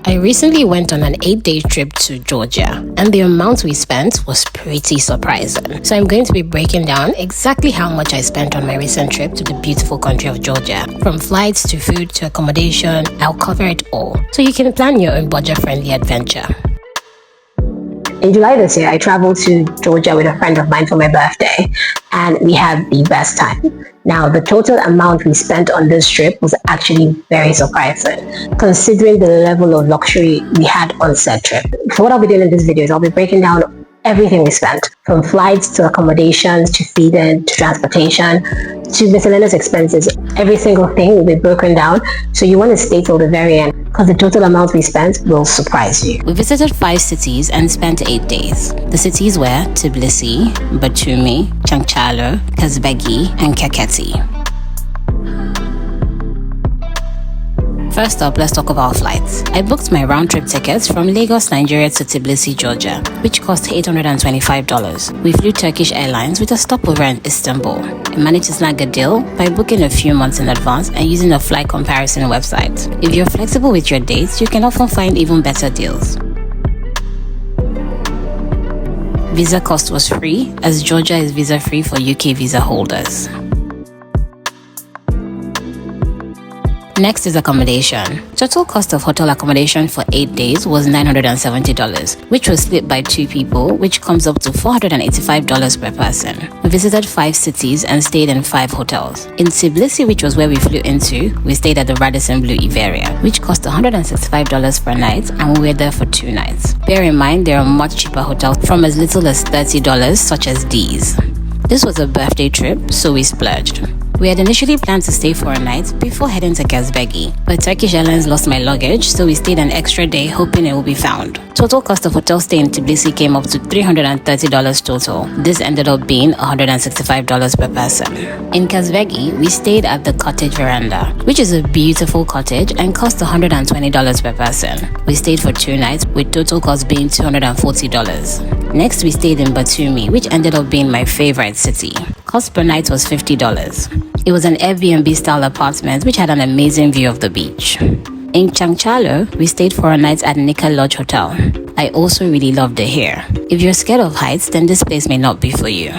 I recently went on an 8-day trip to Georgia, and the amount we spent was pretty surprising. So I'm going to be breaking down exactly how much I spent on my recent trip to the beautiful country of Georgia. From flights to food to accommodation, I'll cover it all, so you can plan your own budget-friendly adventure. In July this year, I traveled to Georgia with a friend of mine for my birthday, and we had the best time. Now, the total amount we spent on this trip was actually very surprising, considering the level of luxury we had on said trip. So what I'll be doing in this video is I'll be breaking down everything we spent, from flights to accommodations to feeding to transportation to miscellaneous expenses. Every single thing will be broken down, so you want to stay till the very end because the total amount we spent will surprise you. We visited 5 cities and spent 8 days. The cities were Tbilisi, Batumi, Chankchalo, Kazbegi, and Kakheti. First up, let's talk about flights. I booked my round-trip tickets from Lagos, Nigeria to Tbilisi, Georgia, which cost $825. We flew Turkish Airlines with a stopover in Istanbul. I managed to snag a deal by booking a few months in advance and using a flight comparison website. If you're flexible with your dates, you can often find even better deals. Visa cost was free, as Georgia is visa-free for UK visa holders. Next is accommodation. Total cost of hotel accommodation for 8 days was $970, which was split by 2 people, which comes up to $485 per person. We visited 5 cities and stayed in 5 hotels. In Tbilisi, which was where we flew into, we stayed at the Radisson Blu Iberia, which cost $165 per night, and we were there for 2 nights. Bear in mind, there are much cheaper hotels from as little as $30, such as these. This was a birthday trip, so we splurged. We had initially planned to stay for a night before heading to Kazbegi, but Turkish Airlines lost my luggage, so we stayed an extra day hoping it would be found. Total cost of hotel stay in Tbilisi came up to $330 total. This ended up being $165 per person. In Kazbegi, we stayed at the Cottage Veranda, which is a beautiful cottage and cost $120 per person. We stayed for 2 nights, with total cost being $240. Next, we stayed in Batumi, which ended up being my favorite city. Cost per night was $50. It was an Airbnb-style apartment which had an amazing view of the beach. In Chankchalo, we stayed for a night at Nika Lodge Hotel. I also really loved it here. If you're scared of heights, then this place may not be for you.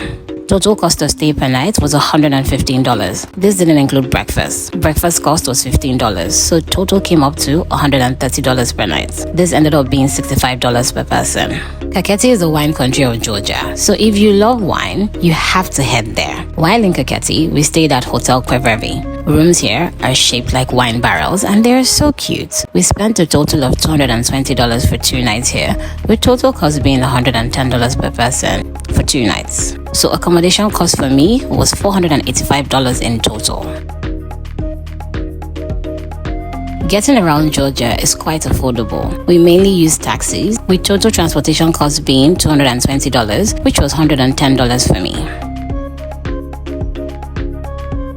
Total cost of stay per night was $115. This didn't include breakfast. Breakfast cost was $15, so total came up to $130 per night. This ended up being $65 per person. Kakheti is the wine country of Georgia, so if you love wine, you have to head there. While in Kakheti, we stayed at Hotel Kwevevi. Rooms here are shaped like wine barrels and they're so cute. We spent a total of $220 for 2 nights here, with total cost being $110 per person for 2 nights. So accommodation cost for me was $485 in total. Getting around Georgia is quite affordable. We mainly use taxis, with total transportation cost being $220, which was $110 for me.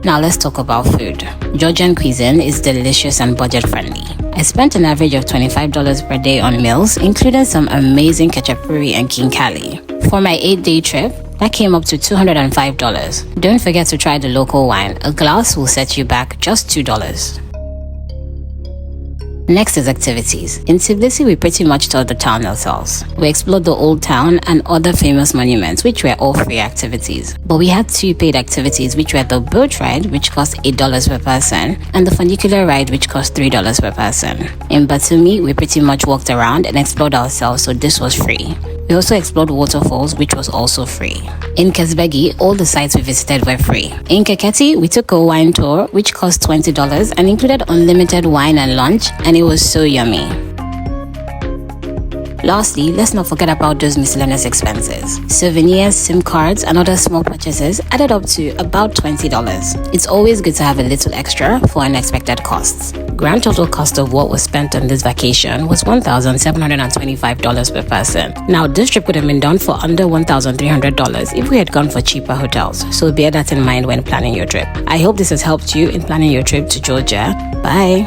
Now let's talk about food. Georgian cuisine is delicious and budget-friendly. I spent an average of $25 per day on meals, including some amazing khachapuri and khinkali. For my 8-day trip, that came up to $205. Don't forget to try the local wine. A glass will set you back just $2. Next is activities. In Tbilisi, we pretty much toured the town ourselves. We explored the old town and other famous monuments, which were all free activities. But we had 2 paid activities, which were the boat ride, which cost $8 per person, and the funicular ride, which cost $3 per person. In Batumi, we pretty much walked around and explored ourselves, so this was free. We also explored waterfalls, which was also free. In Kazbegi, all the sites we visited were free. In Kakheti, we took a wine tour, which cost $20 and included unlimited wine and lunch, and it was so yummy. Lastly, let's not forget about those miscellaneous expenses. Souvenirs, SIM cards, and other small purchases added up to about $20. It's always good to have a little extra for unexpected costs. Grand total cost of what was spent on this vacation was $1,725 per person. Now, this trip would have been done for under $1,300 if we had gone for cheaper hotels, so bear that in mind when planning your trip. I hope this has helped you in planning your trip to Georgia. Bye!